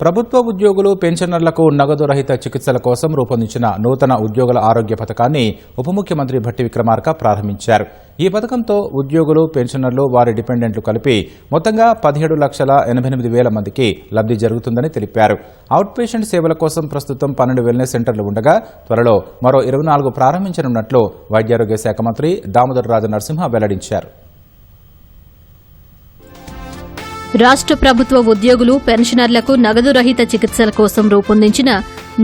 ప్రభుత్వ ఉద్యోగులు పెన్షనర్లకు నగదు రహిత చికిత్సల కోసం రూపొందించిన నూతన ఉద్యోగుల ఆరోగ్య పథకాన్ని ఉప ముఖ్యమంత్రి భట్టి విక్రమార్క ప్రారంభించారు. ఈ పథకంతో ఉద్యోగులు, పెన్షనర్లు, వారి డిపెండెంట్లు కలిపి మొత్తంగా 17,88,000 మందికి లబ్ధి జరుగుతుందని తెలిపారు. అవుట్ పేషెంట్ సేవల కోసం ప్రస్తుతం 12 వెల్నెస్ సెంటర్లు ఉండగా త్వరలో మరో 24 ప్రారంభించనున్నట్లు వైద్యారోగ్య శాఖ మంత్రి దామోదర రాజనరసింహ వెల్లడించారు. రాష్ట్ర ప్రభుత్వ ఉద్యోగులు, పెన్షనర్లకు నగదు రహిత చికిత్సల కోసం రూపొందించిన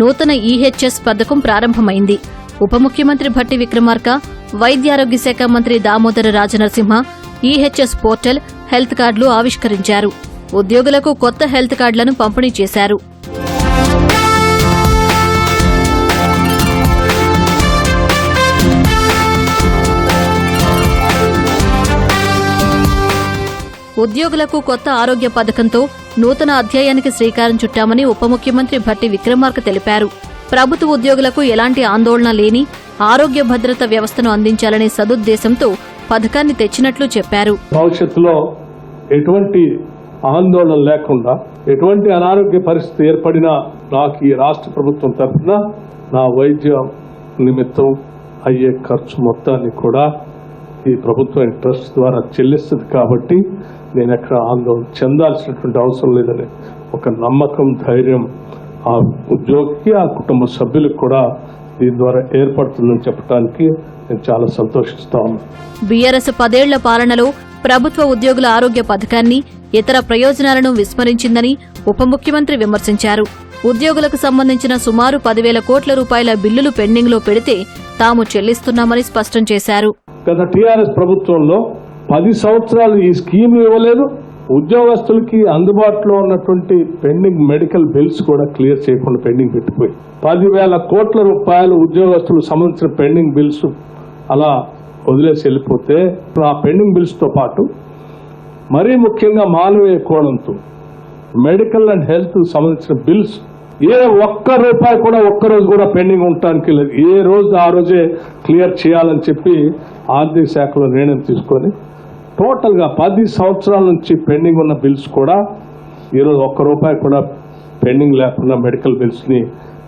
నూతన ఈహెచ్ఎస్ పథకం ప్రారంభమైంది. ఉప ముఖ్యమంత్రి భట్టి విక్రమార్క, వైద్యారోగ్య శాఖ మంత్రి Damodara Rajanarasimha EHS portal, health కార్డులు ఆవిష్కరించారు. ఉద్యోగులకు కొత్త హెల్త్ కార్డులను పంపిణీ చేశారు. ఉద్యోగులకు కొత్త ఆరోగ్య పథకంతో నూతన అధ్యాయానికి శ్రీకారం చుట్టామని ఉప ముఖ్యమంత్రి భట్టి విక్రమార్క తెలిపారు. ప్రభుత్వ ఉద్యోగులకు ఎలాంటి ఆందోళన లేని ఆరోగ్య భద్రత వ్యవస్థను అందించాలనే సదుద్దేశంతో పథకాన్ని తెచ్చినట్లు చెప్పారు. భవిష్యత్తులో ఎటువంటి ఆందోళన లేకుండా, ఎటువంటి అనారోగ్య పరిస్థితి ఏర్పడినా నాకు ఈ రాష్ట్ర ప్రభుత్వం తరఫున నా వైద్య నిమిత్తం అయ్యే ఖర్చు మొత్తాన్ని కూడా ఈ ప్రభుత్వం ట్రస్ట్ ద్వారా చెల్లిస్తుంది. కాబట్టి నేను ఎక్కడ ఆందోళన చెందాల్సినటువంటి అవసరం లేదని ఒక నమ్మకం, ధైర్యం ఆ ఉద్యోగికి, ఆ కుటుంబ సభ్యులకు కూడా దీని ద్వారా ఏర్పడుతుందని చెప్పడానికి నేను చాలా సంతోషిస్తాను. బీఆర్ఎస్ 10 ఏళ్ల పాలనలో ప్రభుత్వ ఉద్యోగుల ఆరోగ్య పథకాన్ని, ఇతర ప్రయోజనాలను విస్మరించిందని ఉప ముఖ్యమంత్రి విమర్శించారు. ఉద్యోగులకు సంబంధించిన సుమారు 10,000 కోట్ల రూపాయల బిల్లులు పెండింగ్లో పెడితే తాము చెల్లిస్తున్నామని స్పష్టం చేశారు. గత టీఆర్ఎస్ ప్రభుత్వంలో 10 సంవత్సరాలు ఈ స్కీమ్ ఇవ్వలేదు. ఉద్యోగస్తులకి అందుబాటులో ఉన్నటువంటి పెండింగ్ మెడికల్ బిల్స్ కూడా క్లియర్ చేయకుండా పెండింగ్ పెట్టిపోయి 10,000 కోట్ల రూపాయలు ఉద్యోగస్తులకు సంబంధించిన పెండింగ్ బిల్స్ అలా వదిలేసి వెళ్ళిపోతే ఆ పెండింగ్ బిల్స్ తో పాటు మరీ ముఖ్యంగా మానవీయ కోణంతో మెడికల్ అండ్ హెల్త్ సంబంధించిన బిల్స్ ఏ ఒక్క రూపాయి కూడా ఒక్కరోజు కూడా పెండింగ్ ఉండటానికి లేదు. ఏ రోజు ఆ రోజే క్లియర్ చేయాలని చెప్పి ఆర్థిక శాఖలో నిర్ణయం తీసుకొని టోటల్ గా 10 సంవత్సరాల నుంచి పెండింగ్ ఉన్న బిల్స్ కూడా ఈరోజు ఒక్క రూపాయి కూడా పెండింగ్ లేకుండా మెడికల్ బిల్స్ ని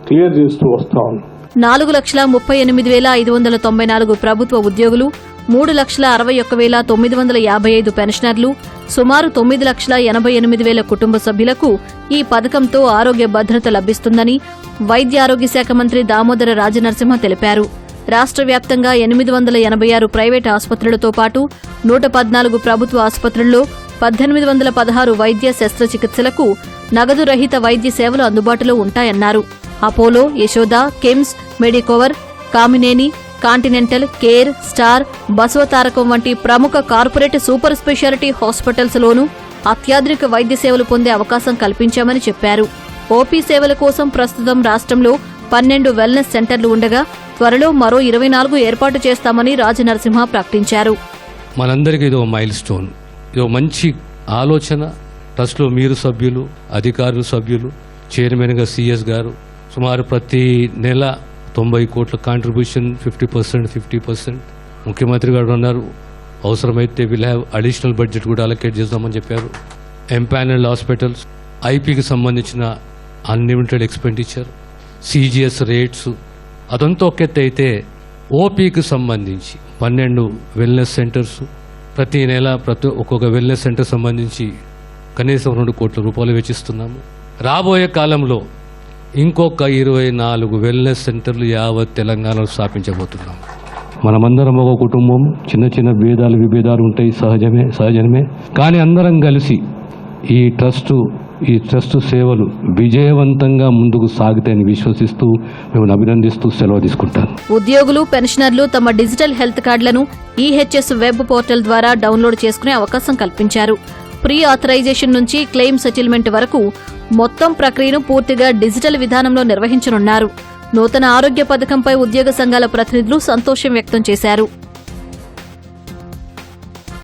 క్లియర్ చేస్తూ వస్తా ఉన్నాం. 4,38,594 ప్రభుత్వ ఉద్యోగులు, 3,61,955 పెన్షనర్లు, సుమారు 9,88,000 కుటుంబ సభ్యులకు ఈ పథకంతో ఆరోగ్య భద్రత లభిస్తుందని వైద్యారోగ్య శాఖ మంత్రి దామోదర రాజనరసింహ తెలిపారు. రాష్ట్ర వ్యాప్తంగా 886 ప్రైవేటు ఆసుపత్రులతో పాటు 114 ప్రభుత్వ ఆసుపత్రుల్లో 1,816 వైద్య శస్త్రచికిత్సలకు నగదు రహిత వైద్య సేవలు అందుబాటులో ఉంటాయన్నారు. Apollo, Yashoda, KIMS, Medicover, Kamineni, Continental, Care, Star, Basavatarakam వంటి ప్రముఖ కార్పొరేట్ సూపర్ స్పెషాలిటీ హాస్పిటల్స్ లోనూ అత్యాధునిక వైద్య సేవలు పొందే అవకాశం కల్పించామని చెప్పారు. ఓపీ సేవల కోసం ప్రస్తుతం రాష్ట్రంలో 12 వెల్నెస్ సెంటర్లు ఉండగా త్వరలో మరో 24 ఏర్పాటు చేస్తామని రాజనరసింహ ప్రకటించారు. మనందరికీ ఇది ఒక మైల్ స్టోన్, ఇది ఒక మంచి ఆలోచన. ట్రస్ట్లో మీరు సభ్యులు, అధికారులు సభ్యులు, చైర్మన్గా సిఎస్ గారు సుమారు ప్రతి నెల 90 కోట్ల కాంట్రిబ్యూషన్, 50% ముఖ్యమంత్రి గారు అన్నారు. అవసరమైతే విల్ హ్యావ్ అడిషనల్ బడ్జెట్ కూడా అలొకేట్ చేద్దామని చెప్పారు. ఎంపానల్డ్ హాస్పిటల్స్, ఐపీకి సంబంధించిన అన్లిమిటెడ్ ఎక్స్పెండిచర్, సిజిఎస్ రేట్స్ అదంతా ఒకెత్తి అయితే ఓపీకి సంబంధించి 12 వెల్నెస్ సెంటర్స్, ప్రతి నెల ఒక్కొక్క వెల్నెస్ సెంటర్ సంబంధించి కనీసం 2 కోట్ల రూపాయలు వెచ్చిస్తున్నాము. రాబోయే కాలంలో ఇంకొక 24 వెల్నెస్ సెంటర్లు యావత్ తెలంగాణలో స్థాపించబోతున్నాము. మనమందరం ఒక కుటుంబం, చిన్న చిన్న విభేదాలు ఉంటాయి, సహజమే. కానీ అందరం కలిసి ఈ ట్రస్ట్ సేవలు విజయవంతంగా ముందుకు సాగుతాయని విశ్వసిస్తూ మేము అభినందిస్తూ సెలవు తీసుకుంటాను. ఉద్యోగులు, పెన్షనర్లు తమ డిజిటల్ హెల్త్ కార్డులను ఈహెచ్ఎస్ వెబ్ పోర్టల్ ద్వారా డౌన్లోడ్ చేసుకునే అవకాశం కల్పించారు. ప్రీ ఆథరైజేషన్ నుంచి క్లెయిమ్ సెటిల్మెంట్ వరకు మొత్తం ప్రక్రియను పూర్తిగా డిజిటల్ విధానంలో నిర్వహించనున్నారు. నూతన ఆరోగ్య పథకంపై ఉద్యోగ సంఘాల ప్రతినిధులు సంతోషం వ్యక్తం చేశారు.